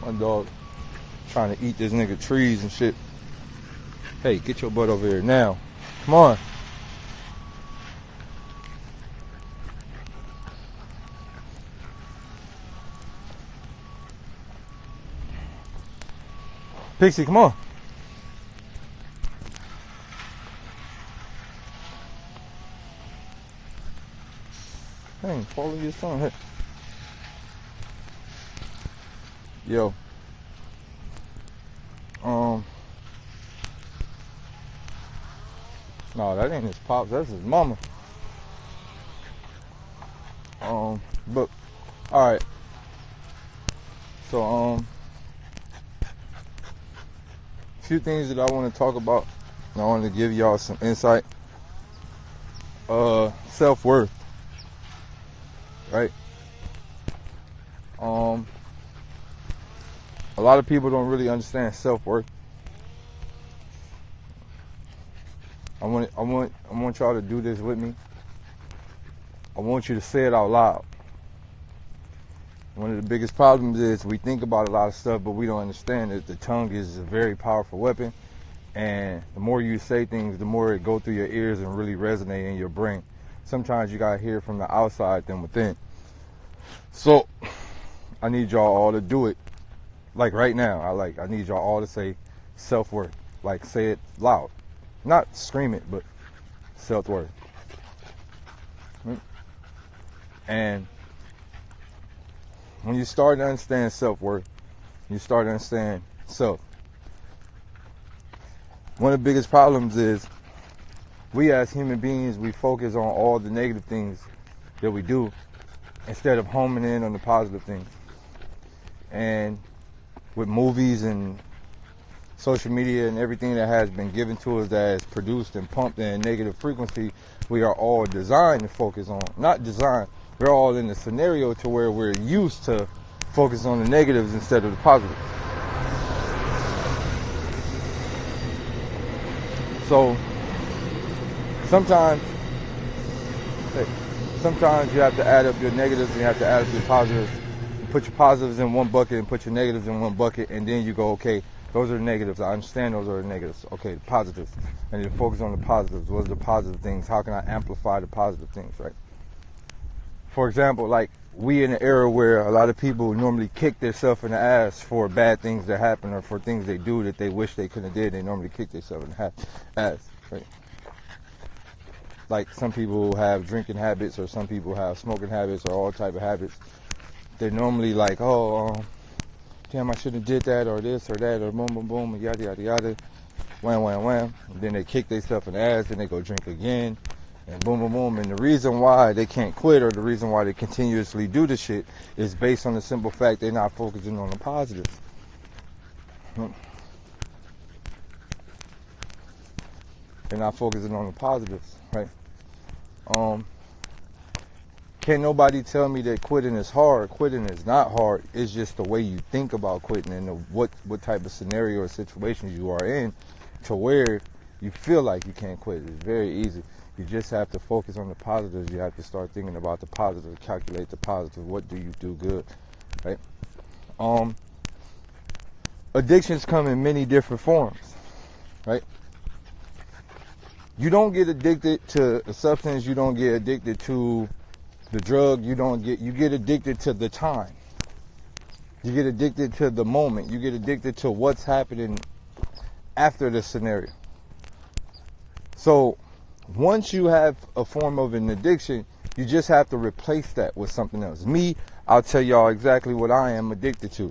My dog trying to eat this nigga trees and shit. Hey, get your butt over here now. Come on. Pixie, come on. Dang, follow your son. Hey. Yo. No, that ain't his pops, that's his mama. But alright. So a few things that I want to talk about. I want to give y'all some insight. Self-worth. Right? A lot of people don't really understand self-worth. I want y'all to do this with me. I want you to say it out loud. One of the biggest problems is we think about a lot of stuff, but we don't understand that the tongue is a very powerful weapon. And the more you say things, the more it go through your ears and really resonate in your brain. Sometimes you gotta hear from the outside than within. So I need y'all all to do it. Like right now, I need y'all all to say self-worth. Like say it loud. Not scream it, but self-worth. And when you start to understand self-worth, you start to understand self. One of the biggest problems is we as human beings, we focus on all the negative things that we do instead of homing in on the positive things. And with movies and social media and everything that has been given to us that is produced and pumped in negative frequency, we are all designed to focus on, not designed, we're all in a scenario to where we're used to focus on the negatives instead of the positives. So sometimes you have to add up your negatives and you have to add up your positives. You put your positives in one bucket and put your negatives in one bucket, and then you go, okay, those are the negatives. I understand those are the negatives. Okay, the positives. And you focus on the positives. What are the positive things? How can I amplify the positive things, right? For example, like we in an era where a lot of people normally kick themselves in the ass for bad things that happen or for things they do that they wish they could have did. They normally kick themselves in the ass, right? Like some people have drinking habits or some people have smoking habits or all type of habits. They're normally like, oh, damn, I shouldn't have did that or this or that or boom, boom, boom, and yada, yada, yada, wham, wham, wham. And then they kick themselves in the ass, then they go drink again, and boom, boom, boom. And the reason why they can't quit or the reason why they continuously do this shit is based on the simple fact they're not focusing on the positives. They're not focusing on the positives, right? Can't nobody tell me that quitting is hard. Quitting is not hard. It's just the way you think about quitting and what type of scenario or situations you are in to where you feel like you can't quit. It's very easy. You just have to focus on the positives. You have to start thinking about the positive, calculate the positive. What do you do good, right? Addictions come in many different forms, right? You don't get addicted to a substance. You don't get addicted to the drug. You get addicted to the time. You get addicted to the moment. You get addicted to what's happening after the scenario. So once you have a form of an addiction, you just have to replace that with something else. Me, I'll tell y'all exactly what I am addicted to.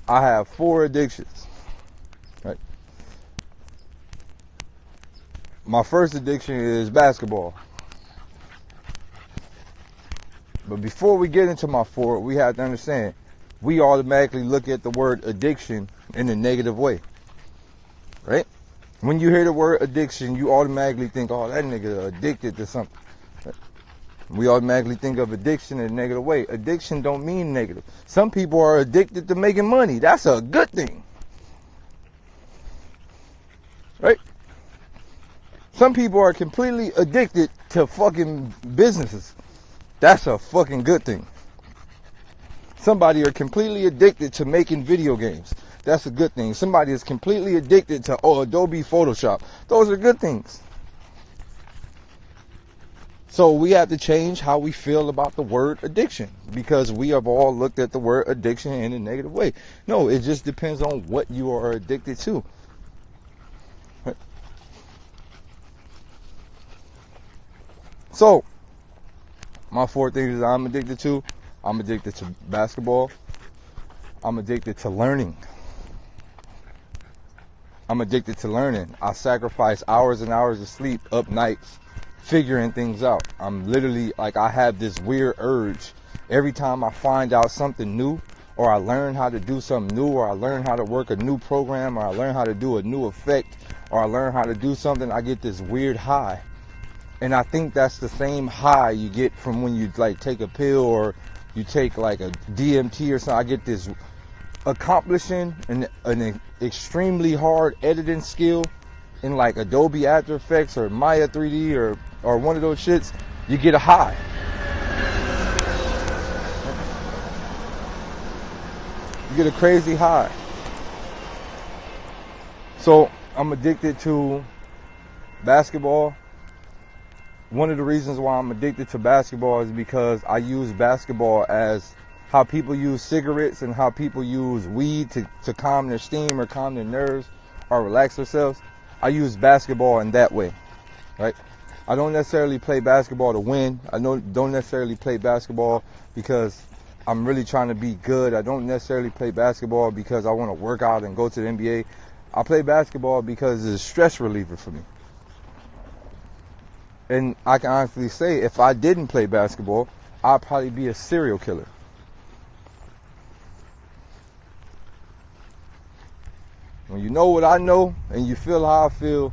I have 4 addictions, right? My first addiction is basketball. But before we get into my 4, we have to understand, we automatically look at the word addiction in a negative way, right? When you hear the word addiction, you automatically think, oh, that nigga addicted to something. We automatically think of addiction in a negative way. Addiction don't mean negative. Some people are addicted to making money. That's a good thing, right? Some people are completely addicted to fucking businesses. That's a fucking good thing. Somebody are completely addicted to making video games. That's a good thing. Somebody is completely addicted to Adobe Photoshop. Those are good things. So we have to change how we feel about the word addiction, because we have all looked at the word addiction in a negative way. No, it just depends on what you are addicted to. So, my 4 things that I'm addicted to basketball. I'm addicted to learning. I sacrifice hours and hours of sleep up nights figuring things out. I'm literally like, I have this weird urge every time I find out something new, or I learn how to do something new, or I learn how to work a new program, or I learn how to do a new effect, or I learn how to do something, I get this weird high. And I think that's the same high you get from when you like take a pill or you take like a DMT or something. I get this accomplishing an extremely hard editing skill in like Adobe After Effects or Maya 3D or one of those shits. You get a high. You get a crazy high. So I'm addicted to basketball. One of the reasons why I'm addicted to basketball is because I use basketball as how people use cigarettes and how people use weed to calm their steam or calm their nerves or relax themselves. I use basketball in that way, right? I don't necessarily play basketball to win. I don't necessarily play basketball because I'm really trying to be good. I don't necessarily play basketball because I want to work out and go to the NBA. I play basketball because it's a stress reliever for me. And I can honestly say, if I didn't play basketball, I'd probably be a serial killer. When you know what I know and you feel how I feel,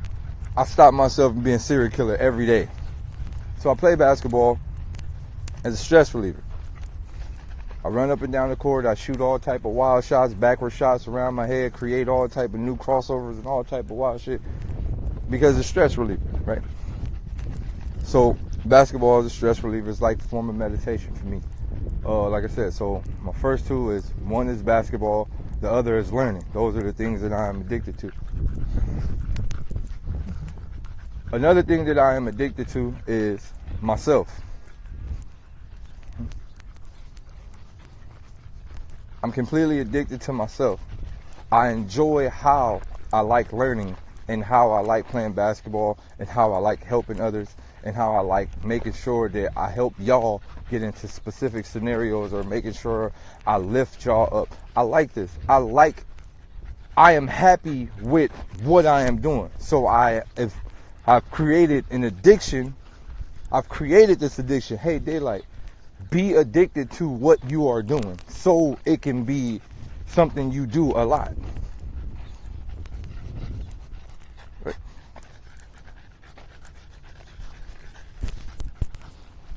I stop myself from being a serial killer every day. So I play basketball as a stress reliever. I run up and down the court, I shoot all type of wild shots, backward shots around my head, create all type of new crossovers and all type of wild shit because it's stress reliever, right? So basketball is a stress reliever. It's like a form of meditation for me. Like I said, so my first two is, one is basketball, the other is learning. Those are the things that I am addicted to. Another thing that I am addicted to is myself. I'm completely addicted to myself. I enjoy how I like learning and how I like playing basketball and how I like helping others and how I like making sure that I help y'all get into specific scenarios or making sure I lift y'all up. I like this. I am happy with what I am doing. So if I've created an addiction, I've created this addiction. Hey, Daylyt, be addicted to what you are doing so it can be something you do a lot.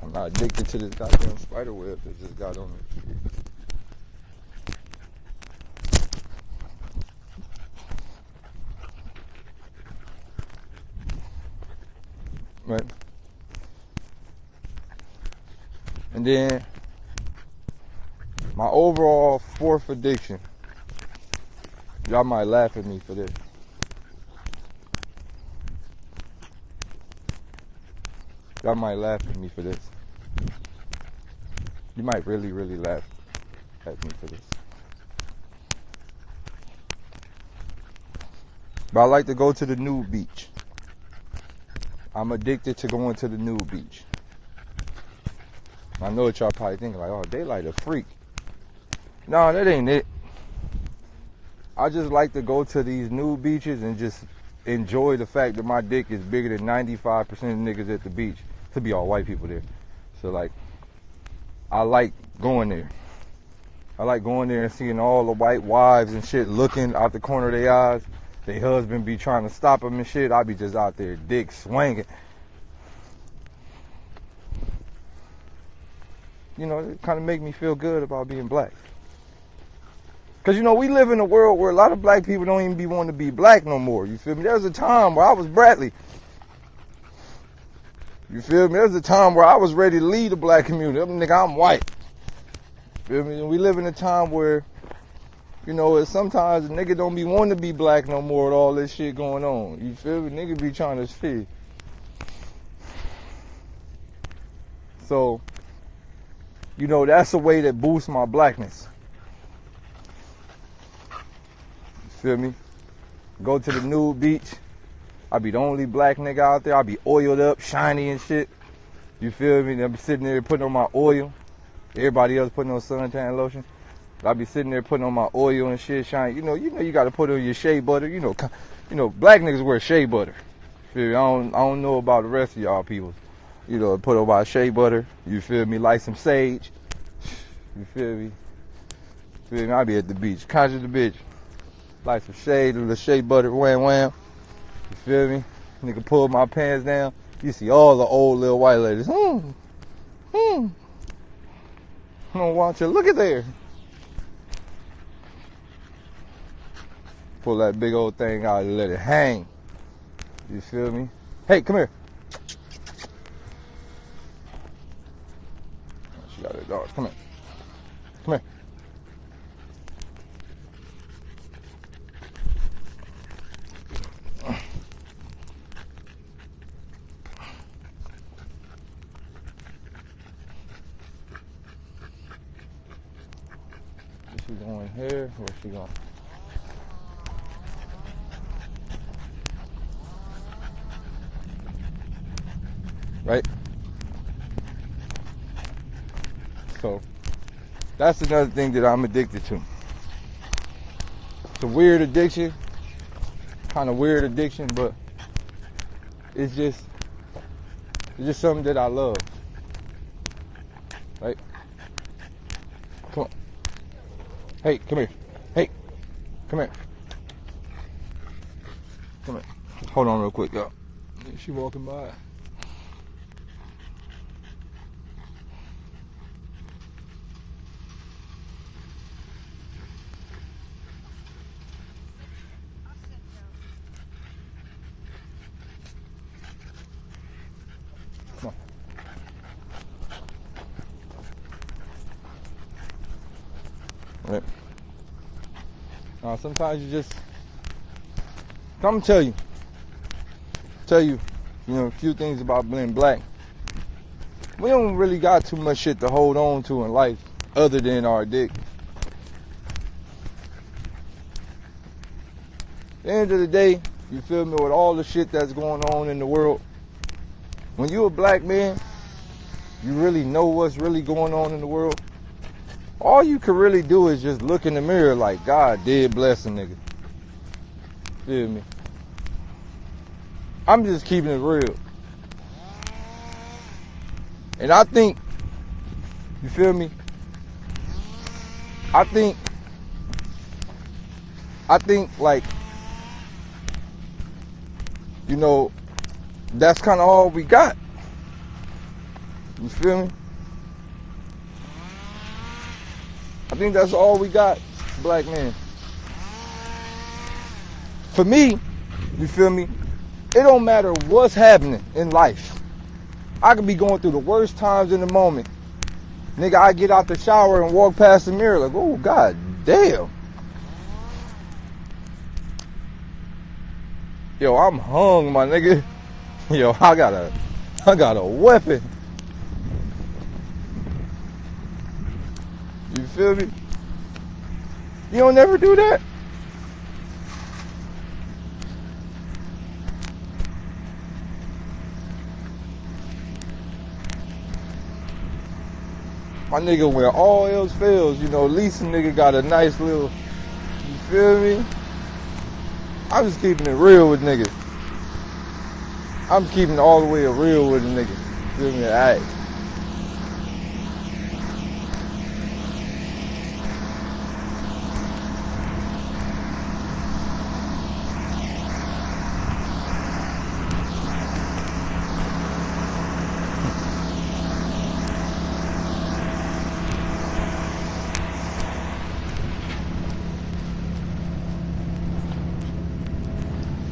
I'm not addicted to this goddamn spider web that just got on me. Right? And then my overall fourth addiction, y'all might laugh at me for this. Y'all might laugh at me for this. You might really, really laugh at me for this. But I like to go to the nude beach. I'm addicted to going to the nude beach. I know what y'all probably thinking, like, oh, Daylyt a freak. No, that ain't it. I just like to go to these nude beaches and just enjoy the fact that my dick is bigger than 95% of niggas at the beach. To be all white people there. So, like, I like going there. I like going there and seeing all the white wives and shit looking out the corner of their eyes. Their husband be trying to stop them and shit. I be just out there, dick swinging. You know, it kind of make me feel good about being black. Because, you know, we live in a world where a lot of black people don't even be wanting to be black no more. You feel me? There was a time where I was Bradley. You feel me? There was a time where I was ready to lead the black community. Nigga, I'm white. Feel me? And we live in a time where, you know, sometimes a nigga don't be wanting to be black no more with all this shit going on. You feel me? Nigga be trying to see. So, you know, that's a way that boosts my blackness. You feel me? Go to the nude beach. I be the only black nigga out there. I be oiled up, shiny and shit. You feel me? I be sitting there putting on my oil. Everybody else putting on suntan lotion. I be sitting there putting on my oil and shit, shiny. You know, you got to put on your shea butter. You know, black niggas wear shea butter. Feel me? I don't know about the rest of y'all people. You know, put on my shea butter. You feel me? Light some sage. You feel me? Feel me? I be at the beach, conjure the bitch. Light some shade, a little shea butter, wham wham. You feel me? Nigga pull my pants down. You see all the old little white ladies. Don't watch it. Look at there. Pull that big old thing out and let it hang. You feel me? Hey, come here. She got her dogs. Come here. Come here. Is she going here? Where's she going? Right? So, that's another thing that I'm addicted to. It's a weird addiction. Kind of weird addiction, but it's just something that I love. Right? Come on. Hey, come here. Hey, come here. Come here. Hold on real quick, y'all. Is she walking by? Come on. Right. Now, sometimes I'm gonna tell you, a few things about being black. We don't really got too much shit to hold on to in life other than our dick. At the end of the day, you feel me, with all the shit that's going on in the world, when you a black man, you really know what's really going on in the world. All you can really do is just look in the mirror like, God did bless a nigga. Feel me? I'm just keeping it real. And I think, you feel me? I think like, that's kind of all we got. You feel me? I think that's all we got, black men. For me, you feel me? It don't matter what's happening in life. I could be going through the worst times in the moment. Nigga, I get out the shower and walk past the mirror like, oh, God damn. Yo, I'm hung, my nigga. Yo, I got a weapon. You feel me? You don't never do that? My nigga, where all else fails, at least a nigga got a nice little, you feel me? I'm just keeping it real with niggas. I'm just keeping it all the way real with a nigga. You feel me? Alright.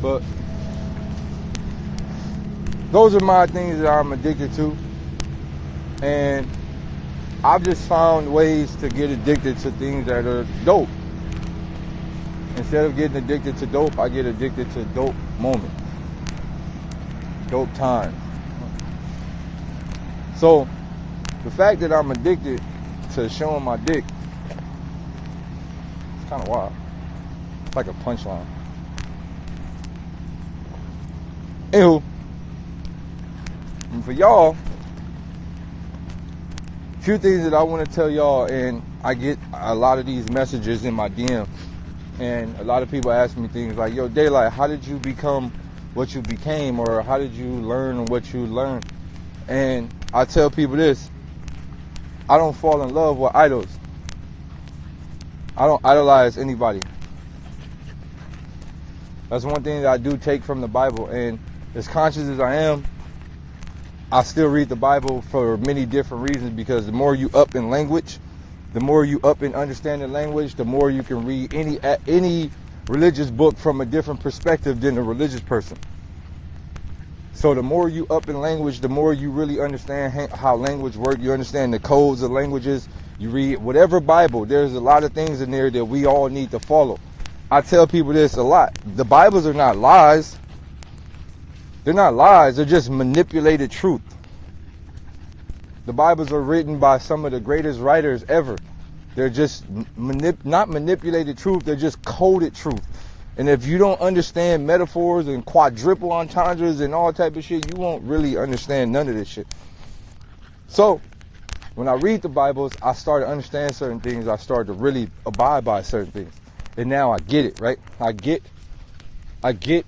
But those are my things that I'm addicted to. And I've just found ways to get addicted to things that are dope. Instead of getting addicted to dope, I get addicted to dope moments, dope time. So the fact that I'm addicted to showing my dick, it's kind of wild. It's like a punchline. Anywho, and for y'all, a few things that I want to tell y'all, and I get a lot of these messages in my DM, and a lot of people ask me things like, yo, Daylyt, how did you become what you became, or how did you learn what you learned? And I tell people this: I don't fall in love with idols. I don't idolize anybody. That's one thing that I do take from the Bible, and as conscious as I am, I still read the Bible for many different reasons, because the more you up in language, the more you up in understanding language, the more you can read any religious book from a different perspective than a religious person. So the more you up in language, the more you really understand how language works. You understand the codes of languages. You read whatever Bible, there's a lot of things in there that we all need to follow. I tell people this a lot. The Bibles are not lies. They're not lies. They're just manipulated truth. The Bibles are written by some of the greatest writers ever. They're just not manipulated truth. They're just coded truth. And if you don't understand metaphors and quadruple entendres and all type of shit, you won't really understand none of this shit. So when I read the Bibles, I start to understand certain things. I start to really abide by certain things. And now I get it, right? I get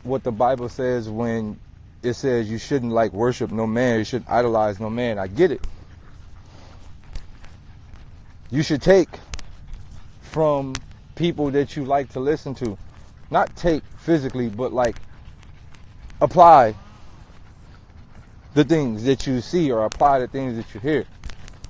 what the Bible says when it says you shouldn't like worship no man, you shouldn't idolize no man. I get it. You should take from people that you like to listen to. Not take physically, but like apply the things that you see, or apply the things that you hear.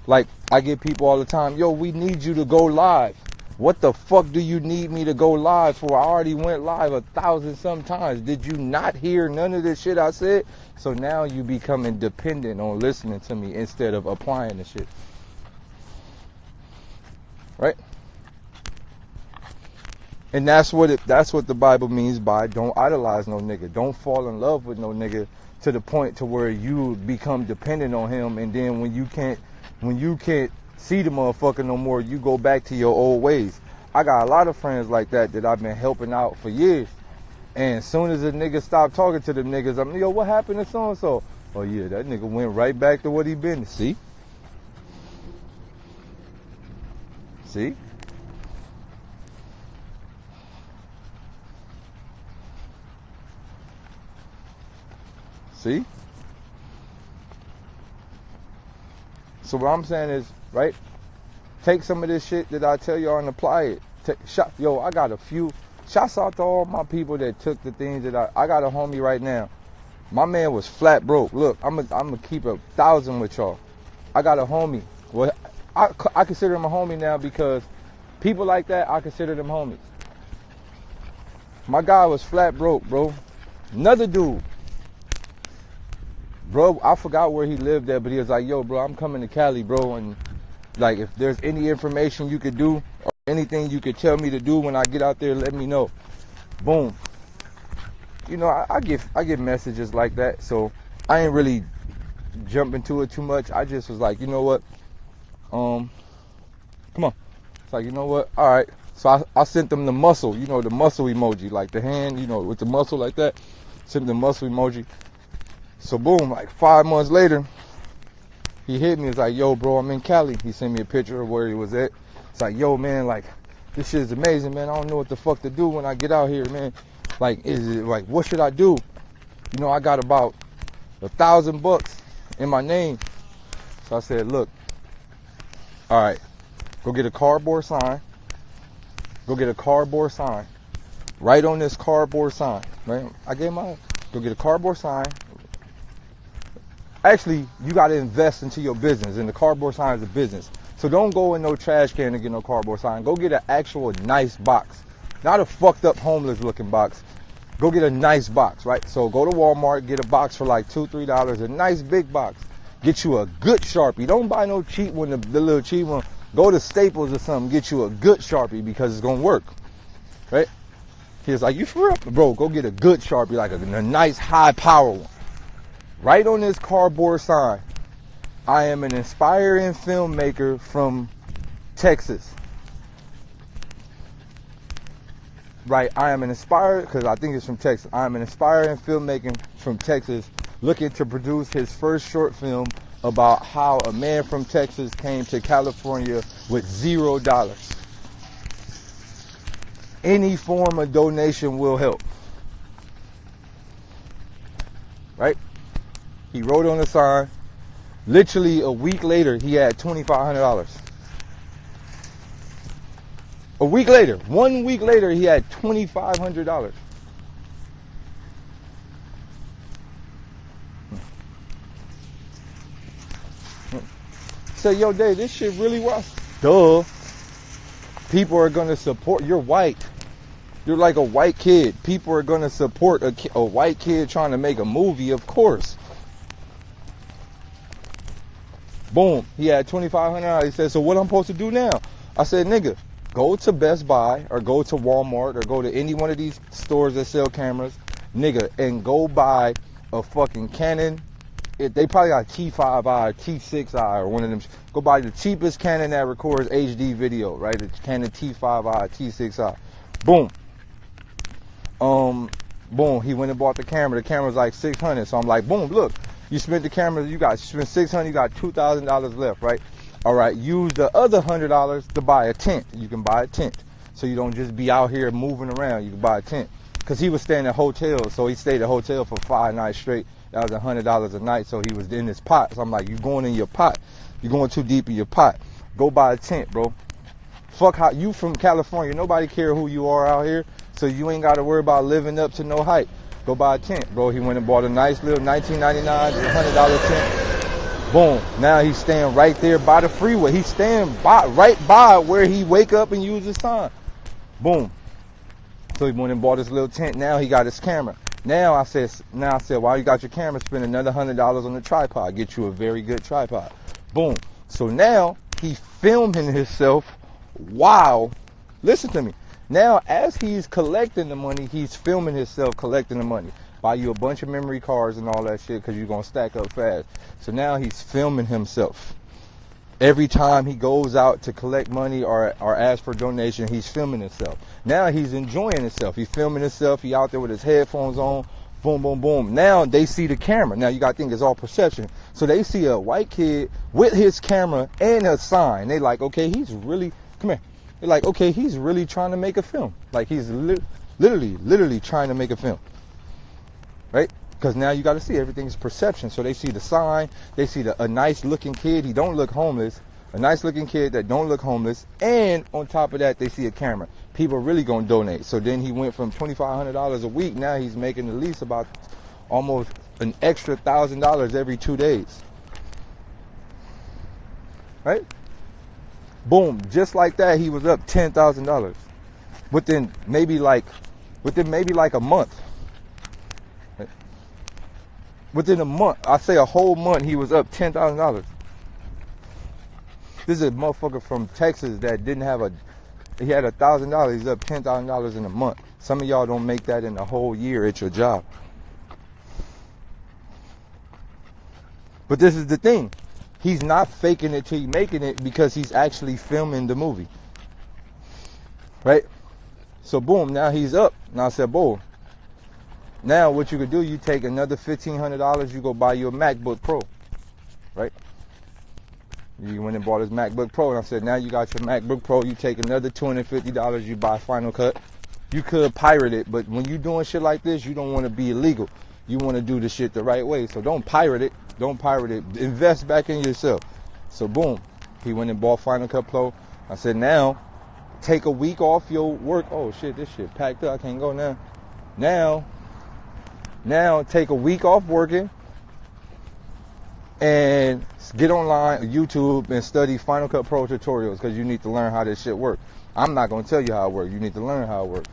Like, I get people all the time, yo, we need you to go live. What the fuck do you need me to go live for? I already went live 1,000 sometimes. Did you not hear none of this shit I said? So now you becoming dependent on listening to me instead of applying the shit. Right? And that's what the Bible means by don't idolize no nigga. Don't fall in love with no nigga to the point to where you become dependent on him, and then when you can't see the motherfucker no more, you go back to your old ways. I got a lot of friends like that I've been helping out for years. And as soon as a nigga stop talking to them niggas, I'm, yo, what happened to so-and-so? Oh yeah, that nigga went right back to what he been. See? See? See? So what I'm saying is, right? Take some of this shit that I tell y'all and apply it. Yo, I got a few. Shouts out to all my people that took the things that I got a homie right now. My man was flat broke. Look, I'm gonna keep 1,000 with y'all. I got a homie. Well, I consider him a homie now because people like that, I consider them homies. My guy was flat broke, bro. Another dude. Bro, I forgot where he lived at, but he was like, yo, bro, I'm coming to Cali, bro, and like, if there's any information you could do or anything you could tell me to do when I get out there, let me know. Boom. You know, I get messages like that, so I ain't really jump into it too much. I just was like, you know what? Come on. It's like, you know what? All right. So I sent them the muscle, you know, the muscle emoji, like the hand, you know, with the muscle like that. Sent the muscle emoji. So boom, like 5 months later, he hit me. It's like, yo, bro, I'm in Cali. He sent me a picture of where he was at. It's like, yo, man, like, this shit is amazing, man. I don't know what the fuck to do when I get out here, man. Like, is it like, what should I do? You know, I got about $1,000 in my name. So I said, look, all right, go get a cardboard sign. Go get a cardboard sign. Write on this cardboard sign, right? I gave my, go get a cardboard sign. Actually, you got to invest into your business, and the cardboard sign is a business. So don't go in no trash can to get no cardboard sign. Go get an actual nice box. Not a fucked up homeless looking box. Go get a nice box, right? So go to Walmart, get a box for like $2-3, a nice big box. Get you a good Sharpie. Don't buy no cheap one, the little cheap one. Go to Staples or something, get you a good Sharpie because it's gonna work, right? He was like, you for real? Bro, go get a good Sharpie, like a nice high power one. Right on this cardboard sign, I am an inspiring filmmaker from Texas. Right, I am an inspired, because I think it's from Texas. I am an inspiring filmmaker from Texas looking to produce his first short film about how a man from Texas came to California with $0. Any form of donation will help. Right? He wrote on the sign. Literally a week later, he had $2,500. A week later, 1 week later, he had $2,500. Say, yo, Dave, this shit really was. Duh. People are going to support. You're white. You're like a white kid. People are going to support a white kid trying to make a movie, of course. Boom. He had $2,500. He said, so what I'm supposed to do now? I said, nigga, go to Best Buy or go to Walmart or go to any one of these stores that sell cameras, nigga, and go buy a fucking Canon. They probably got T5i, T6i, or one of them. Go buy the cheapest Canon that records HD video, right? The Canon T5i, T6i. Boom. Boom. He went and bought the camera. The camera's like $600. So I'm like, boom, look. You spent the camera, you spent $600, you got $2,000 left, right? All right, use the other $100 to buy a tent. You can buy a tent. So you don't just be out here moving around. You can buy a tent. Because he was staying at hotels, so he stayed at a hotel for 5 nights straight. That was $100 a night, so he was in his pot. So I'm like, you going in your pot. You're going too deep in your pot. Go buy a tent, bro. Fuck how you from California. Nobody care who you are out here, so you ain't got to worry about living up to no hype. Go buy a tent, bro. He went and bought a nice little $19.99, $100 tent. Boom. Now he's staying right there by the freeway. He's staying right by where he wake up and use his time. Boom. So he went and bought his little tent. Now he got his camera. Now I said, while you got your camera, spend another $100 on the tripod. Get you a very good tripod. Boom. So now he's filming himself while, listen to me. Now, as he's collecting the money, he's filming himself collecting the money. Buy you a bunch of memory cards and all that shit because you're going to stack up fast. So now he's filming himself. Every time he goes out to collect money or ask for donation, he's filming himself. Now he's enjoying himself. He's filming himself. He out there with his headphones on. Boom, boom, boom. Now they see the camera. Now you got to think it's all perception. So they see a white kid with his camera and a sign. They like, okay, he's really, come here. They're like, okay, he's really trying to make a film. Like he's literally trying to make a film. Right? Because now you got to see everything is perception. So they see the sign. They see a nice looking kid. He don't look homeless. A nice looking kid that don't look homeless. And on top of that, they see a camera. People are really going to donate. So then he went from $2,500 a week. Now he's making at least about almost an extra $1,000 every 2 days. Right? Boom. Just like that, he was up $10,000 within maybe like a month. Within a month, I say a whole month, he was up $10,000. This is a motherfucker from Texas that didn't have he had $1,000. He's up $10,000 in a month. Some of y'all don't make that in a whole year at your job. But this is the thing. He's not faking it till he's making it because he's actually filming the movie. Right? So boom, now he's up. Now I said, boom. Now what you could do, you take another $1,500, you go buy you a MacBook Pro. Right? You went and bought his MacBook Pro, and I said, now you got your MacBook Pro, you take another $250, you buy Final Cut. You could pirate it, but when you're doing shit like this, you don't want to be illegal. You want to do the shit the right way. So don't pirate it. Don't pirate it. Invest back in yourself. So boom, he went and bought Final Cut Pro. I said, now take a week off your work. Oh shit, this shit packed up. I can't go now. Now take a week off working and get online, YouTube, and study Final Cut Pro tutorials because you need to learn how this shit works. I'm not going to tell you how it works. You need to learn how it works.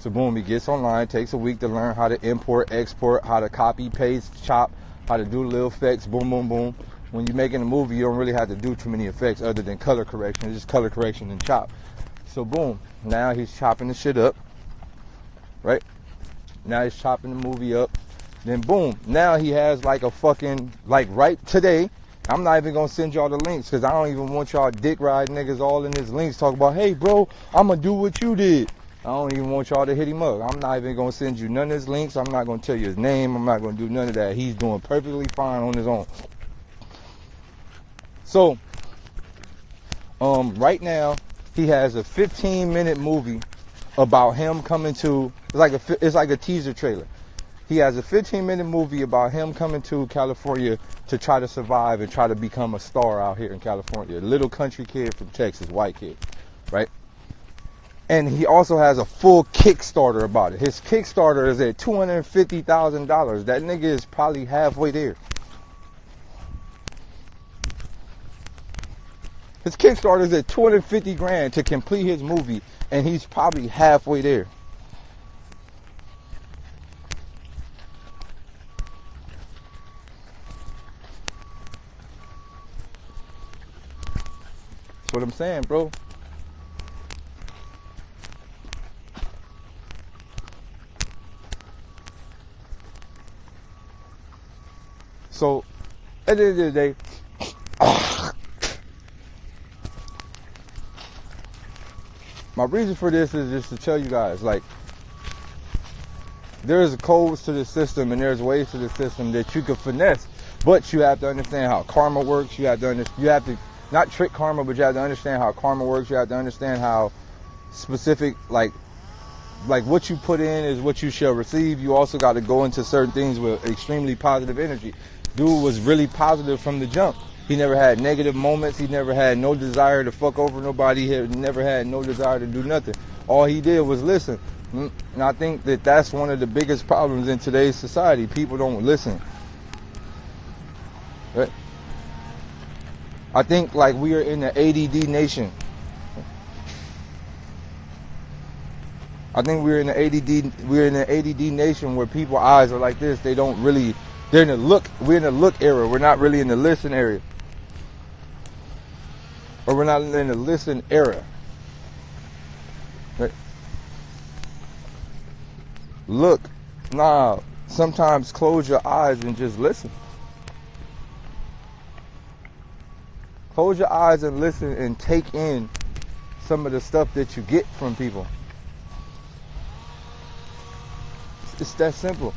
So boom, he gets online, takes a week to learn how to import, export, how to copy, paste, chop, how to do little effects, boom, boom, boom. when you're making a movie, you don't really have to do too many effects other than color correction. It's just color correction and chop. So boom, now he's chopping the shit up, right? Now he's chopping the movie up. Then boom, now he has like a fucking, like right today, I'm not even gonna send y'all the links because I don't even want y'all dick ride niggas all in his links talk about, hey bro, I'm gonna do what you did. I don't even want y'all to hit him up. I'm not even gonna send you none of his links. I'm not gonna tell you his name. I'm not gonna do none of that. He's doing perfectly fine on his own. So, right now, he has a 15-minute movie about him coming to, it's like a teaser trailer. He has a 15-minute movie about him coming to California to try to survive and try to become a star out here in California. A little country kid from Texas, white kid, right? And he also has a full Kickstarter about it. His Kickstarter is at $250,000. That nigga is probably halfway there. His Kickstarter is at 250 grand to complete his movie, and he's probably halfway there. That's what I'm saying, bro. So, at the end of the day, my reason for this is just to tell you guys, like, there's codes to the system and there's ways to the system that you can finesse, but you have to understand how karma works. You have to not trick karma, but you have to understand how karma works. You have to understand how specific, like what you put in is what you shall receive. You also got to go into certain things with extremely positive energy. Dude was really positive from the jump. He never had negative moments. He never had no desire to fuck over nobody. He never had no desire to do nothing. All he did was listen. And I think that that's one of the biggest problems in today's society. People don't listen. Right? I think like we are in the ADD nation. I think we're in the ADD nation where people's eyes are like this. They don't really, we're in the look era. We're not really in the listen area. Or we're not in the listen era. Right? Look, sometimes close your eyes and just listen. Close your eyes and listen and take in some of the stuff that you get from people. It's that simple.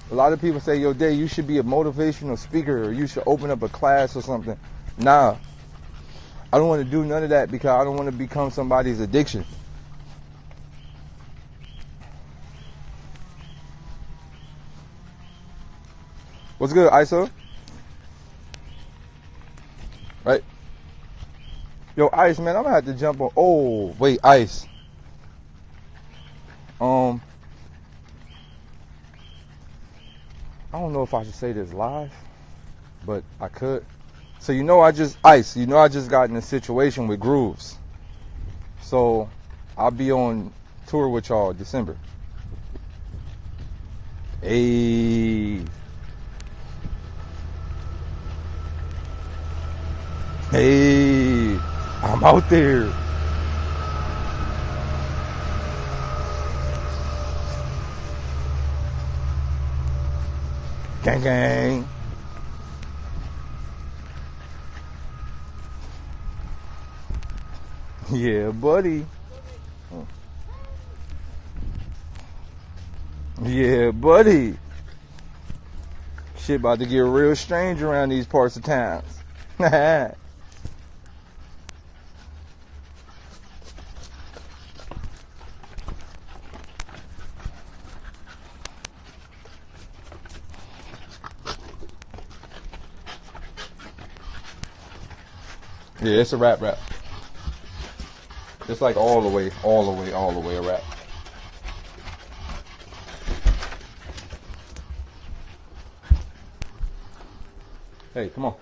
A lot of people say, yo, Day, you should be a motivational speaker or you should open up a class or something. Nah. I don't want to do none of that because I don't want to become somebody's addiction. What's good, ISO? Right? Yo, Ice, man, I'm gonna have to jump on. Oh, wait, Ice. I don't know if I should say this live, but I could. So I just got in a situation with Grooves. So I'll be on tour with y'all December. Hey. Hey, I'm out there. Gang, gang. Yeah, buddy. Yeah, buddy. Shit about to get real strange around these parts of towns. Yeah, it's a rap. It's like all the way a rap. Hey, come on.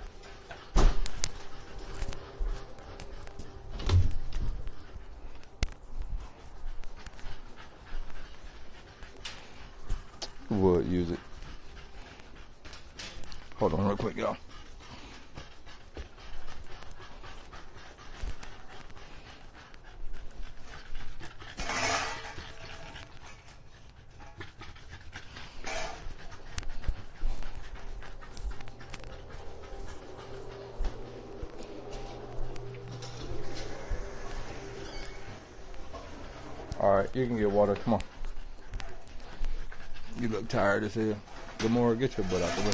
use it. Hold on real quick, y'all. Alright, you can get water. Come on. You look tired as hell. Good morning. Get your butt out the way.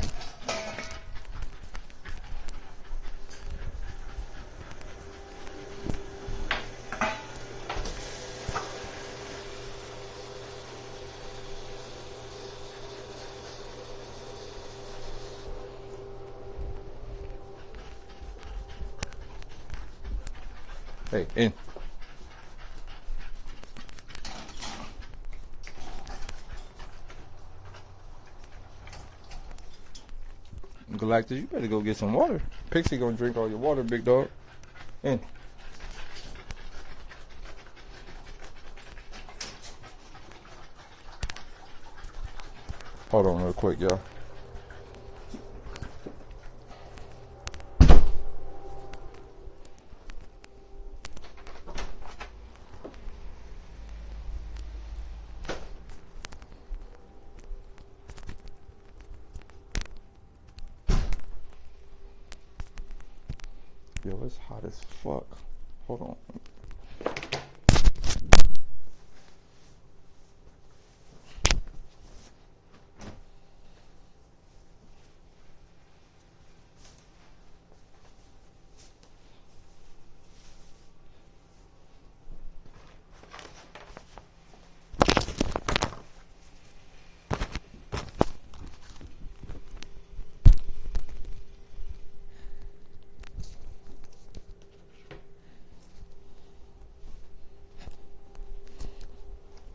Hey, in. Galactus, you better go get some water. Pixie gonna drink all your water, big dog. In. Hold on real quick, y'all. Yo, it's hot as fuck. Hold on.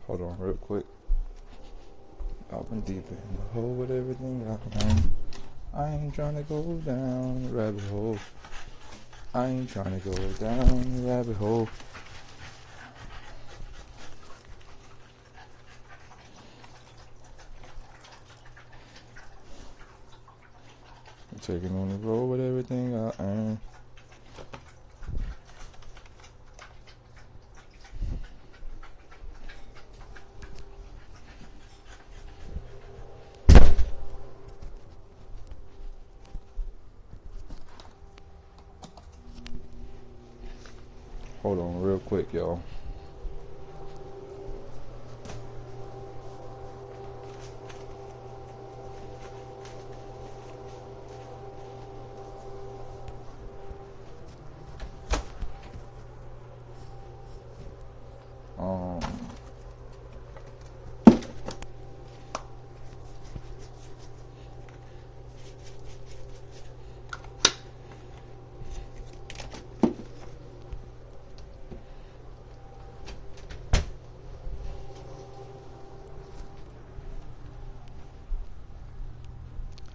Hold on real quick. I've been deep in the hole with everything I own. I ain't trying to go down the rabbit hole. I ain't trying to go down the rabbit hole. I'm taking on the road with everything I earn. Hold on real quick, y'all.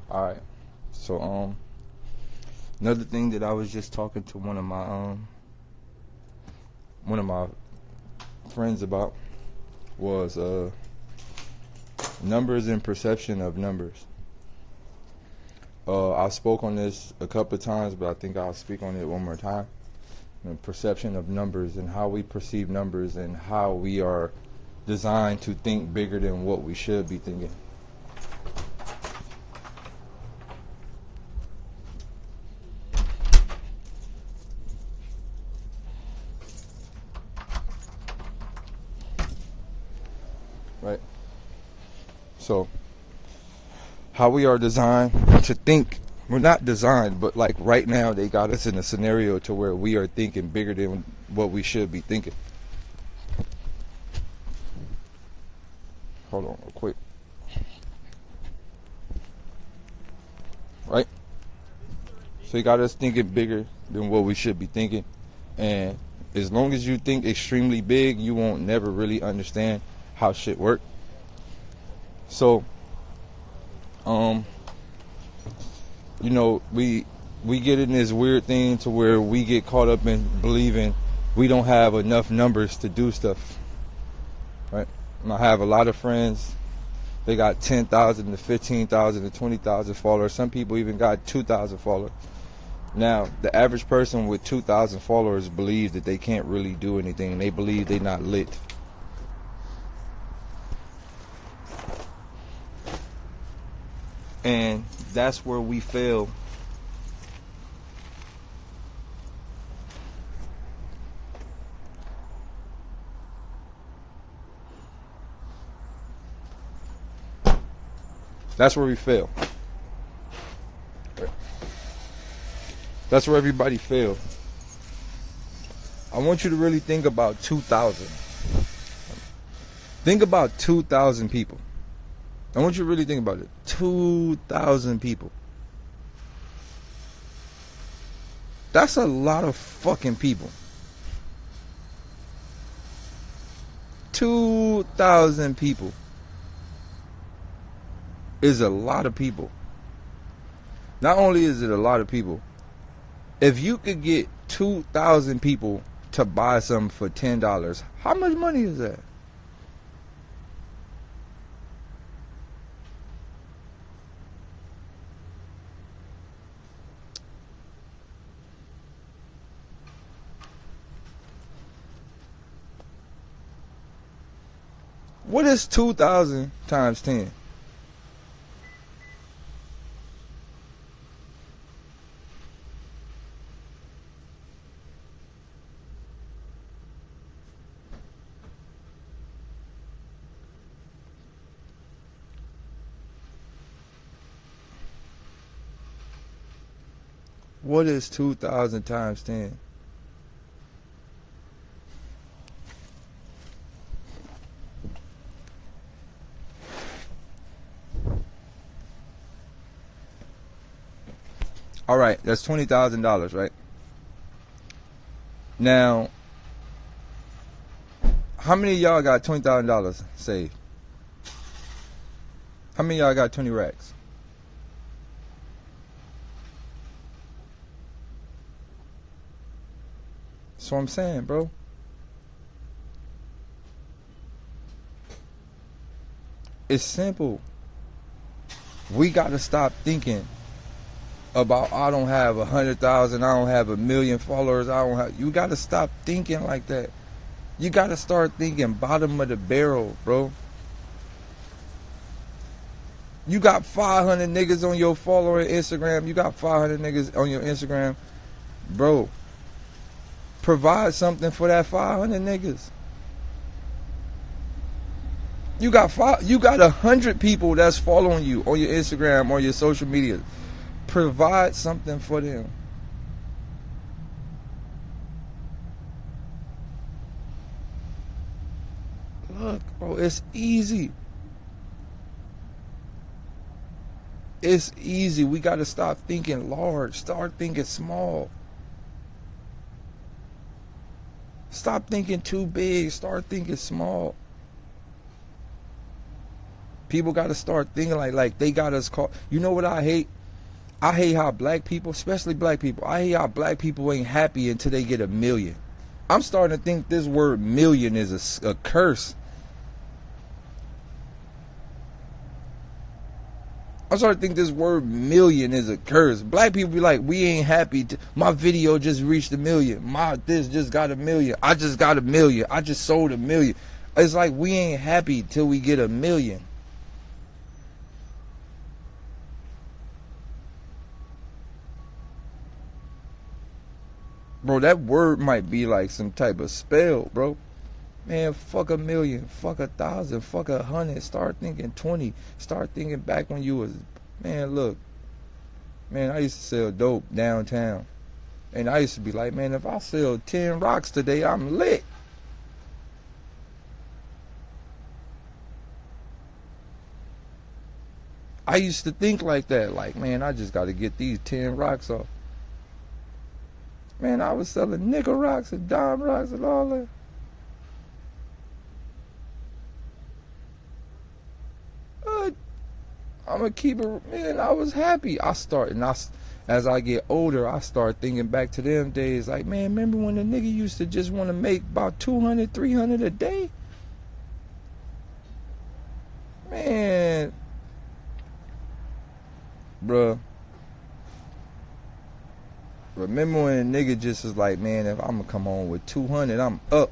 Alright, so another thing that I was just talking to one of my friends about was numbers and perception of numbers. I spoke on this a couple of times, but I think I'll speak on it one more time. The perception of numbers and how we perceive numbers and how we are designed to think bigger than what we should be thinking. Right? So, how we are designed to think, we're not designed, but like right now they got us in a scenario to where we are thinking bigger than what we should be thinking. Hold on real quick. Right? So you got us thinking bigger than what we should be thinking. And as long as you think extremely big, you won't never really understand how shit work. So you know, we get in this weird thing to where we get caught up in believing we don't have enough numbers to do stuff. Right? And I have a lot of friends They got 10,000 to 15,000 to 20,000 followers. Some people even got 2,000 followers. Now, the average person with 2,000 followers believes that they can't really do anything. They believe they're not lit. And that's where we fail. That's where we fail. That's where everybody fails. I want you to really think about 2,000. Think about 2,000 people. I want you to really think about it. 2,000 people. That's a lot of fucking people. 2,000 people is a lot of people. Not only is it a lot of people, if you could get 2,000 people to buy something for $10, how much money is that? What is 2,000 times 10? What is 2,000 times 10? All right, that's $20,000, right? Now, how many of y'all got $20,000 saved? How many of y'all got 20 racks? That's what I'm saying, bro. It's simple. We got to stop thinking about, I don't have 100,000, I don't have 1,000,000 followers, I don't have. You got to stop thinking like that. You got to start thinking bottom of the barrel, bro. You got 500 niggas on your follower Instagram. You got 500 niggas on your Instagram, bro. Provide something for that 500 niggas. You got 100 people that's following you on your Instagram or your social media. Provide something for them. Look, bro, it's easy. It's easy. We got to stop thinking large. Start thinking small. Stop thinking too big. Start thinking small. People got to start thinking like they got us caught. You know what I hate? I hate how black people, especially black people, I hate how black people ain't happy until they get 1,000,000. I'm starting to think this word million is a curse. I'm starting to think this word million is a curse. Black people be like, we ain't happy. My video just reached 1,000,000. My this just got 1,000,000. I just got 1,000,000. I just sold 1,000,000. It's like we ain't happy till we get 1,000,000. Bro, that word might be like some type of spell, bro. Man, fuck 1,000,000, fuck 1,000, fuck 100. Start thinking 20. Start thinking back when you was, man, look. Man, I used to sell dope downtown. And I used to be like, man, if I sell 10 rocks today, I'm lit. I used to think like that. Like, man, I just got to get these 10 rocks off. Man, I was selling nickel rocks and dime rocks and all that. I'm gonna keep it, man. I was happy. As I get older, I start thinking back to them days. Like, man, remember when the nigga used to just want to make about 200, 300 a day? Man, bruh, remember when a nigga just was like, man, if I'm gonna come home with 200, I'm up.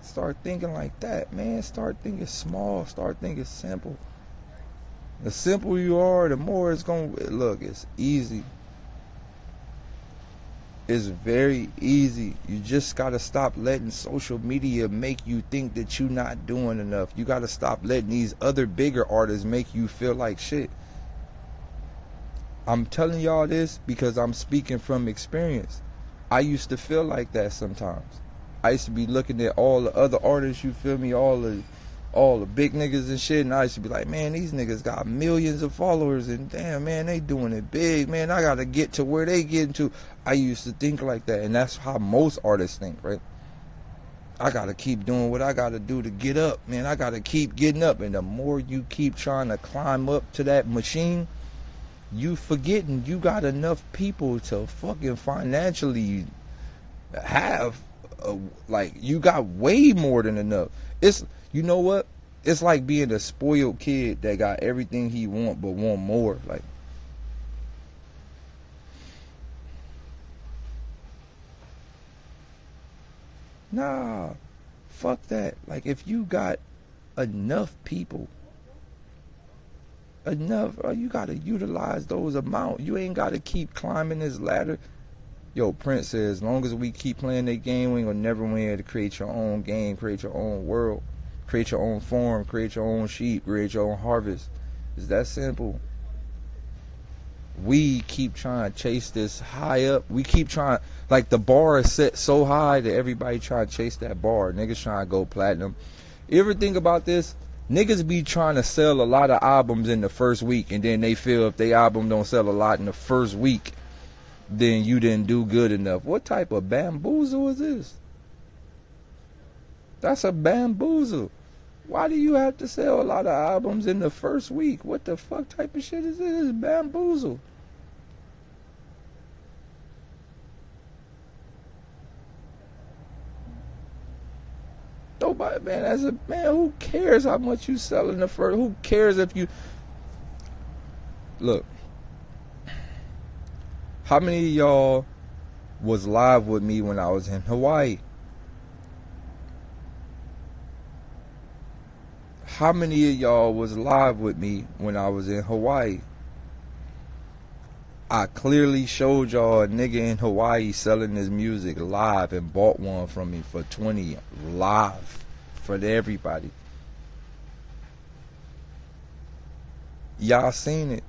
Start thinking like that, man. Start thinking small. Start thinking simple. The simpler you are, the more it's gonna look. It's easy. It's very easy. You just gotta stop letting social media make you think that you're not doing enough. You gotta stop letting these other bigger artists make you feel like shit. I'm telling y'all this because I'm speaking from experience. I used to feel like that sometimes. I used to be looking at all the other artists, you feel me, all the big niggas and shit, and I used to be like, man, these niggas got millions of followers, and damn, man, they doing it big, man, I gotta get to where they getting to. I used to think like that, and that's how most artists think, right? I gotta keep doing what I gotta do to get up, man. I gotta keep getting up, and the more you keep trying to climb up to that machine, you forgetting you got enough people to fucking financially have, like, you got way more than enough. It's, you know what? It's like being a spoiled kid that got everything he want but want more. Like, nah, fuck that. Like, if you got enough people, you gotta utilize those amounts. You ain't gotta keep climbing this ladder. Yo, Prince says, as long as we keep playing that game, we ain't gonna never win. To create your own game, create your own world, create your own farm, create your own sheep, create your own harvest. It's that simple. We keep trying to chase this high up. We keep trying, like, the bar is set so high that everybody trying to chase that bar. Niggas trying to go platinum. You ever think about this? Niggas be trying to sell a lot of albums in the first week, and then they feel if their album don't sell a lot in the first week, then you didn't do good enough. What type of bamboozle is this? That's a bamboozle. Why do you have to sell a lot of albums in the first week? What the fuck type of shit is this? It's bamboozle. Nobody, man, as a man, who cares how much you sell in the first? Who cares if you look? How many of y'all was live with me when I was in Hawaii? How many of y'all was live with me when I was in Hawaii? I clearly showed y'all a nigga in Hawaii selling his music live and bought one from me for 20 live for everybody. Y'all seen it.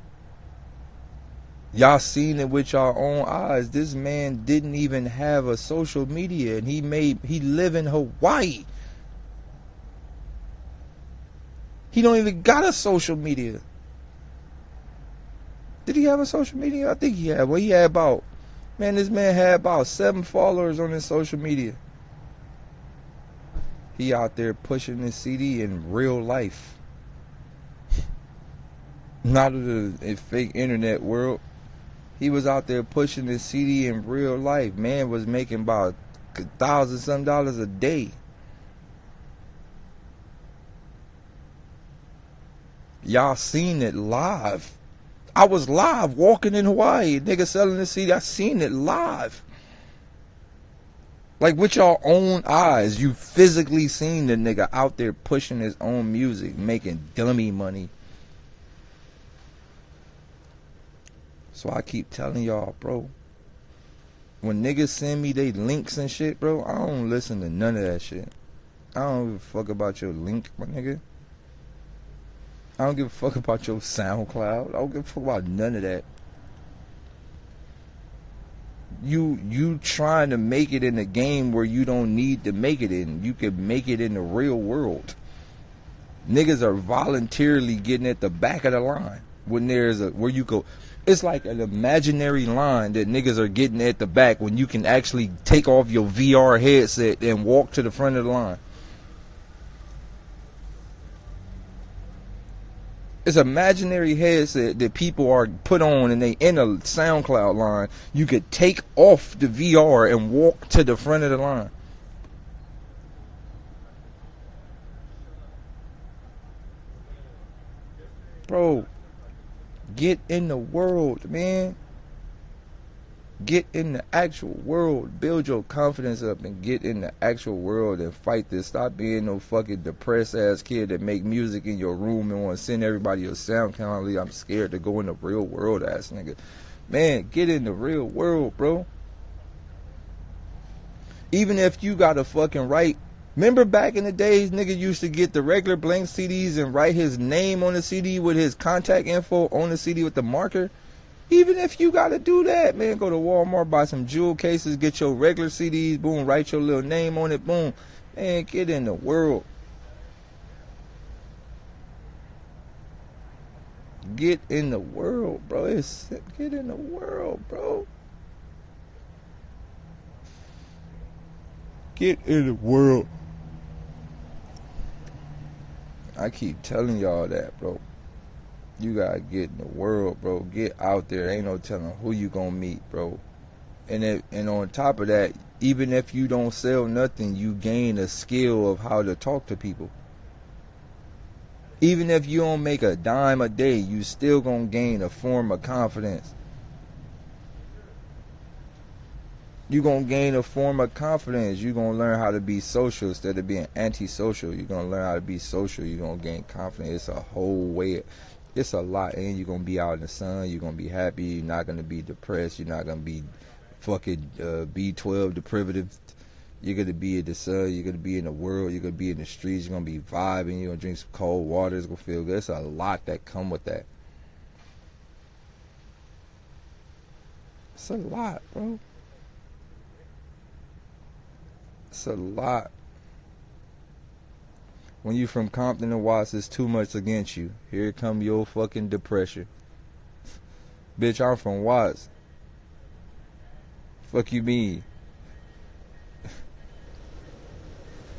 Y'all seen it with your own eyes. This man didn't even have a social media, and he live in Hawaii. He don't even got a social media. Did he have a social media? I think he had. Well, he had about, man, this man had about 7 followers on his social media. He out there pushing his CD in real life. Not in the fake internet world. He was out there pushing his CD in real life. Man was making about $1,000 some a day. Y'all seen it live. I was live walking in Hawaii. Nigga selling this CD. I seen it live. Like, with your own eyes. You physically seen the nigga out there pushing his own music, making dummy money. So I keep telling y'all, bro, when niggas send me they links and shit, bro, I don't listen to none of that shit. I don't give a fuck about your link, my nigga. I don't give a fuck about your SoundCloud. I don't give a fuck about none of that. You trying to make it in a game where you don't need to make it in. You can make it in the real world. Niggas are voluntarily getting at the back of the line when there's a, where you go. It's like an imaginary line that niggas are getting at the back when you can actually take off your VR headset and walk to the front of the line. It's an imaginary headset that people are put on and they in a SoundCloud line. You could take off the VR and walk to the front of the line. Bro, get in the world, man. Get in the actual world. Build your confidence up and get in the actual world and fight this. Stop being no fucking depressed ass kid that make music in your room and want to send everybody your SoundCloud. I'm scared to go in the real world ass nigga. Man, get in the real world, bro. Even if you gotta fucking write. Remember back in the days, nigga used to get the regular blank CDs and write his name on the CD with his contact info on the CD with the marker? Even if you gotta do that, man, go to Walmart, buy some jewel cases, get your regular CDs, boom, write your little name on it, boom. Man, get in the world. Get in the world, bro. Get in the world, bro. Get in the world. I keep telling y'all that, bro. You gotta get in the world, bro. Get out there. Ain't no telling who you gonna meet, bro. And on top of that, even if you don't sell nothing, you gain a skill of how to talk to people. Even if you don't make a dime a day, you still gonna gain a form of confidence. You gonna gain a form of confidence. You gonna learn how to be social instead of being antisocial. You gonna learn how to be social. You gonna gain confidence. It's a whole way. It's a lot, and you're going to be out in the sun. You're going to be happy. You're not going to be depressed. You're not going to be fucking B12 deprivative. You're going to be in the sun. You're going to be in the world. You're going to be in the streets. You're going to be vibing. You're going to drink some cold water. It's going to feel good. There's a lot that come with that. It's a lot, bro. It's a lot. When you from Compton and Watts, it's too much against you. Here come your fucking depression. Bitch, I'm from Watts. Fuck you mean?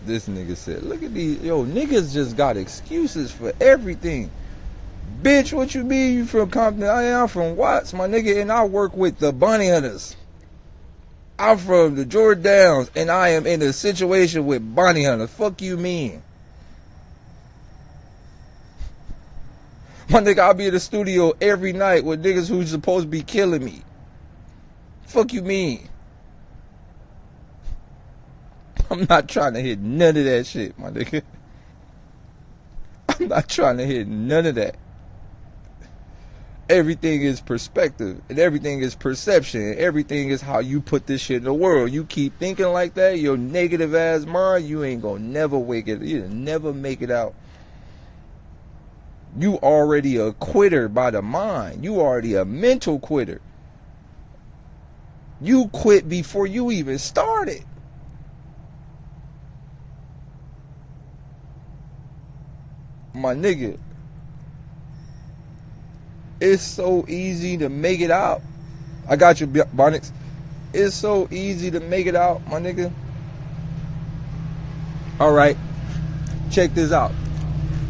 This nigga said, look at these. Yo, niggas just got excuses for everything. Bitch, what you mean you from Compton? I'm from Watts, my nigga, and I work with the Bunny Hunters. I'm from the Jordans, and I am in a situation with Bunny Hunters. Fuck you mean? My nigga, I'll be in the studio every night with niggas who's supposed to be killing me. Fuck you mean? I'm not trying to hit none of that shit, my nigga. I'm not trying to hit none of that. Everything is perspective, and everything is perception, and everything is how you put this shit in the world. You keep thinking like that, your negative ass mind, you ain't gonna never you'll never make it out. You already a quitter by the mind. You already a mental quitter. You quit before you even started. My nigga, it's so easy to make it out. I got you, Bonnets. It's so easy to make it out, my nigga. All right, check this out.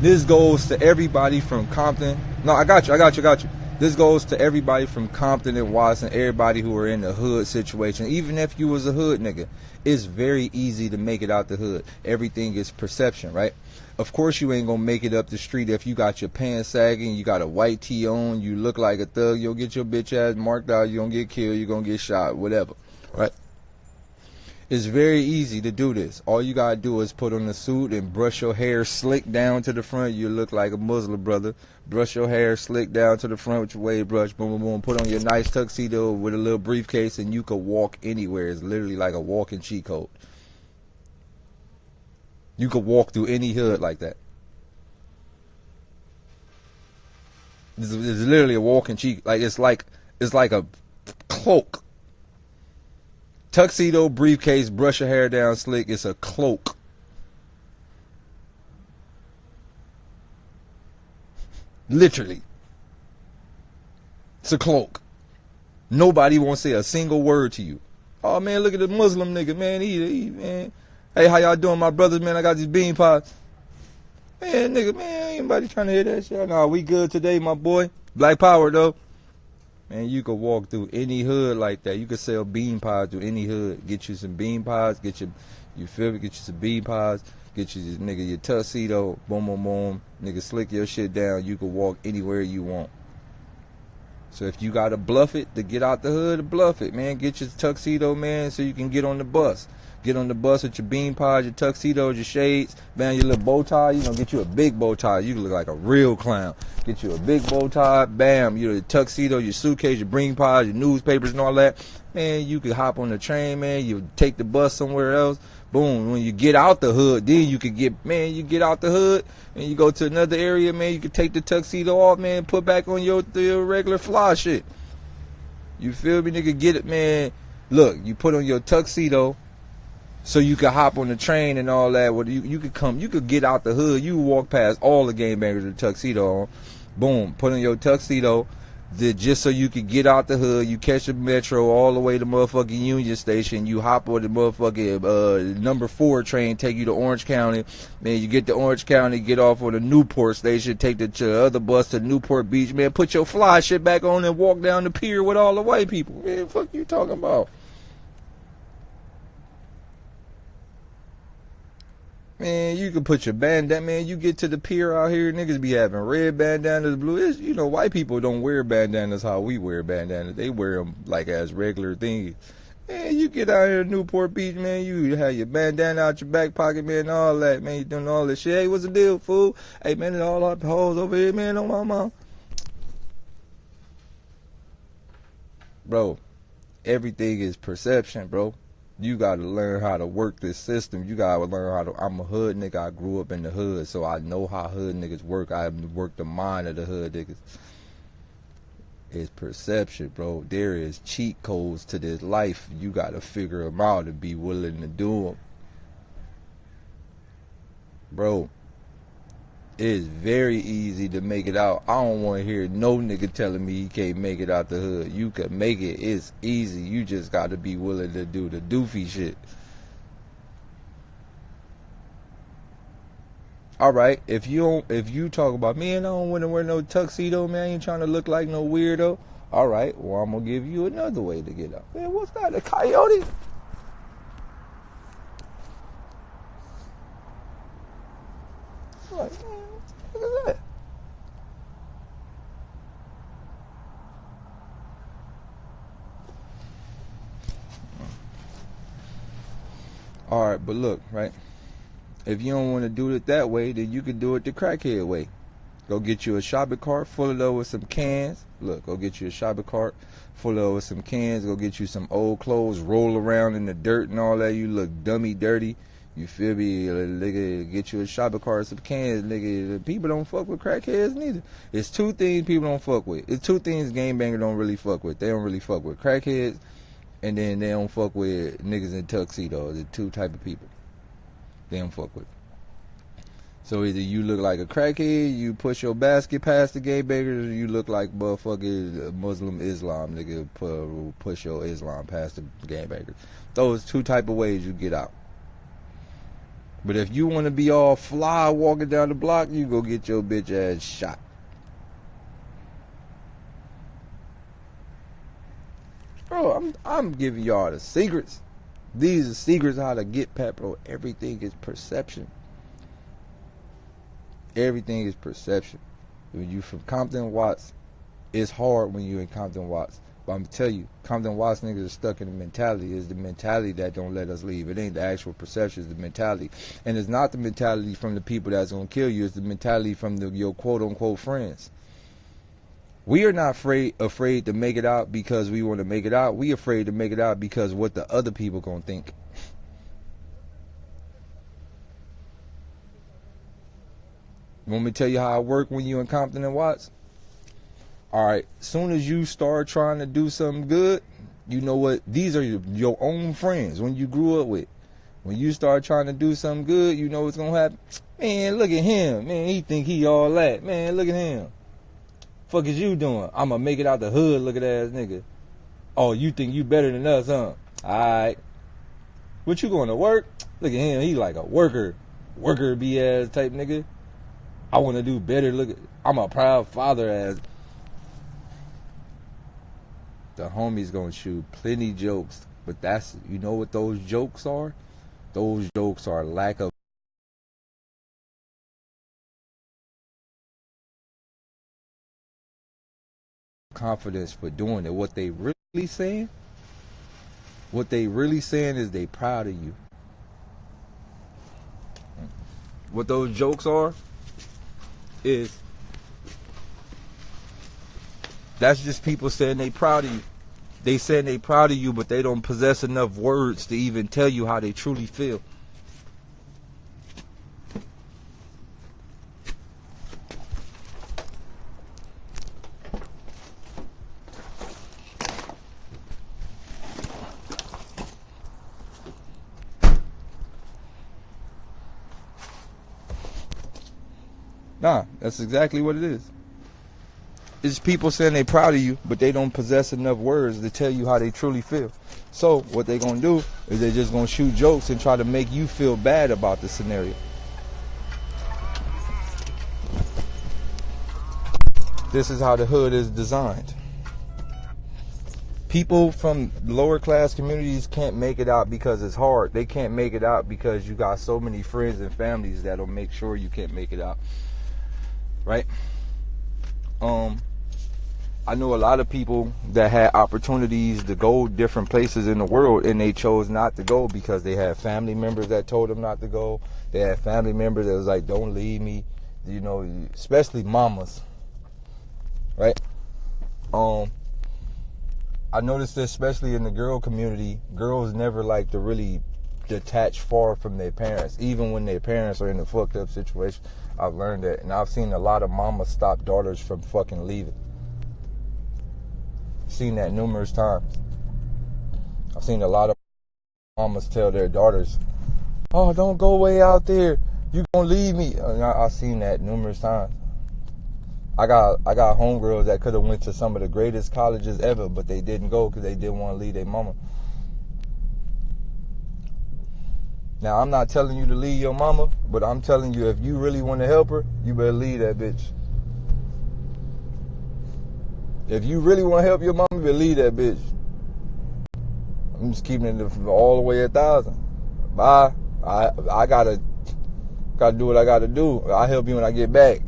This goes to everybody from Compton. No, I got you. This goes to everybody from Compton and Watts and everybody who are in the hood situation. Even if you was a hood nigga, it's very easy to make it out the hood. Everything is perception, right? Of course you ain't gonna make it up the street if you got your pants sagging, you got a white tee on, you look like a thug, you'll get your bitch ass marked out, you're gonna get killed, you're gonna get shot, whatever, right? It's very easy to do this. All you gotta do is put on a suit and brush your hair slick down to the front. You look like a Muslim brother. Brush your hair slick down to the front with your wave brush. Boom, boom, boom. Put on your nice tuxedo with a little briefcase, and you could walk anywhere. It's literally like a walking cheat code. You could walk through any hood like that. It's literally a walking cheat. It's like a cloak. Tuxedo, briefcase, brush your hair down slick. It's a cloak. Literally. It's a cloak. Nobody won't say a single word to you. Oh man, look at the Muslim nigga, man. He man. Hey, how y'all doing, my brothers, man? I got these bean pots. Man, nigga, man, ain't nobody trying to hear that shit. Nah, we good today, my boy. Black power, though. Man, you could walk through any hood like that. You could sell bean pies through any hood. Get you some bean pies. You feel me? Get you some bean pies. Get you, nigga, your tuxedo, boom, boom, boom. Nigga, slick your shit down. You can walk anywhere you want. So if you gotta bluff it to get out the hood, bluff it, man. Get your tuxedo, man, so you can get on the bus. Get on the bus with your bean pods, your tuxedos, your shades, man, your little bow tie. You know, get you a big bow tie. You can look like a real clown. Get you a big bow tie, bam. Your tuxedo, your suitcase, your bean pods, your newspapers and all that. Man, you can hop on the train, man. You take the bus somewhere else. Boom. When you get out the hood, then you can get, man, you get out the hood and you go to another area, man. You can take the tuxedo off, man, put back on your regular fly shit. You feel me, nigga? Get it, man. Look, you put on your tuxedo so you can hop on the train and all that. Well, you could come, you could get out the hood. You walk past all the gangbangers with a tuxedo on. Boom. Put on your tuxedo. Just so you could get out the hood, you catch the metro all the way to motherfucking Union Station. You hop on the motherfucking number 4 train, take you to Orange County. Man, you get to Orange County, get off on the Newport station, take the other bus to Newport Beach. Man, put your fly shit back on and walk down the pier with all the white people. Man, fuck you talking about? Man, you can put your bandana, man, you get to the pier out here, niggas be having red bandanas, blue. It's, you know, white people don't wear bandanas how we wear bandanas. They wear them like as regular things. Man, you get out here to Newport Beach, man, you have your bandana out your back pocket, man, all that, man, you doing all this shit. Hey, what's the deal, fool? Hey, man, there's all the hoes over here, man, on my mom. Bro, everything is perception, bro. You gotta learn how to work this system. You gotta learn how to. I'm a hood nigga. I grew up in the hood, so I know how hood niggas work. I work the mind of the hood niggas. It's perception, bro. There is cheat codes to this life. You gotta figure them out and be willing to do them, bro. It's very easy to make it out. I don't want to hear no nigga telling me he can't make it out the hood. You can make it. It's easy. You just got to be willing to do the doofy shit. All right. If you talk about, man, I don't want to wear no tuxedo, man. I ain't trying to look like no weirdo. All right. Well, I'm gonna give you another way to get out. Man, what's that? A coyote? Like, man, look at that. All right, but look, right? If you don't want to do it that way, then you can do it the crackhead way. Go get you a shopping cart, full it up with some cans. Look, go get you a shopping cart, full it up with some cans. Go get you some old clothes, roll around in the dirt and all that. You look dummy dirty. You feel me? Nigga, get you a shopping cart, some cans, nigga. People don't fuck with crackheads neither. It's two things people don't fuck with. It's two things gangbanger don't really fuck with. They don't really fuck with crackheads, and then they don't fuck with niggas in tuxedos. The two type of people they don't fuck with. So either you look like a crackhead, you push your basket past the gangbangers, or you look like motherfucking Muslim Islam, nigga, push your Islam past the gangbangers. Those two type of ways you get out. But if you want to be all fly walking down the block, you go get your bitch ass shot. Bro, I'm giving y'all the secrets. These are secrets how to get pet, bro. Everything is perception. Everything is perception. When you from Compton Watts, it's hard when you in Compton Watts. But I'm tell you, Compton Watts niggas are stuck in the mentality. It's the mentality that don't let us leave. It ain't the actual perception, it's the mentality. And it's not the mentality from the people that's gonna kill you, it's the mentality from your quote unquote friends. We are not afraid to make it out because we want to make it out. We afraid to make it out because what the other people gonna think. Want me to tell you how I work when you in Compton and Watts? Alright, soon as you start trying to do something good, you know what? These are your own friends when you grew up with. When you start trying to do something good, you know what's going to happen? Man, look at him. Man, he think he all that. Man, look at him. Fuck is you doing? I'm going to make it out the hood, look at that ass nigga. Oh, you think you better than us, huh? Alright. What you going to work? Look at him. He like a worker bee ass type nigga. I want to do better. Look at, I'm a proud father ass. The homies gonna shoot plenty jokes, but that's, you know what those jokes are? Those jokes are lack of confidence for doing it. What they really saying is they proud of you. What those jokes are is that's just people saying they proud of you. They saying they proud of you, but they don't possess enough words to even tell you how they truly feel. Nah, that's exactly what it is. It's people saying they proud of you, but they don't possess enough words to tell you how they truly feel. So what they gonna do is they just gonna shoot jokes and try to make you feel bad about the scenario. This is how the hood is designed. People from lower class communities can't make it out because it's hard. They can't make it out because you got so many friends and families that'll make sure you can't make it out. Right? I know a lot of people that had opportunities to go different places in the world and they chose not to go because they had family members that told them not to go. They had family members that was like, don't leave me, you know, especially mamas, right? I noticed that especially in the girl community, girls never like to really detach far from their parents, even when their parents are in a fucked up situation. I've learned that, and I've seen a lot of mamas stop daughters from fucking leaving. Seen that numerous times. I've seen a lot of mamas tell their daughters, "Oh, don't go way out there. You gonna leave me." I've seen that numerous times. I got homegirls that could have went to some of the greatest colleges ever, but they didn't go because they didn't want to leave their mama. Now, I'm not telling you to leave your mama, but I'm telling you, if you really want to help her, you better leave that bitch. If you really want to help your mama, you better leave that bitch. I'm just keeping it all the way 1,000. Bye. I gotta do what I gotta do. I'll help you when I get back.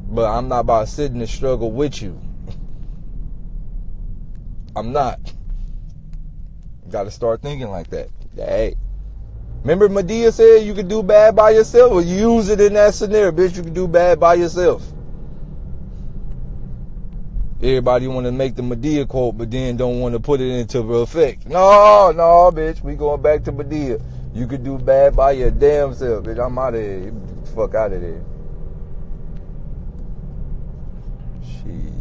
But I'm not about to sit in the struggle with you. I'm not. You gotta start thinking like that. Hey. Remember Medea said you could do bad by yourself? Well, use it in that scenario, bitch. You can do bad by yourself. Everybody want to make the Medea quote, but then don't want to put it into effect. No, bitch. We going back to Medea. You could do bad by your damn self, bitch. I'm out of here. Fuck out of there. Shit.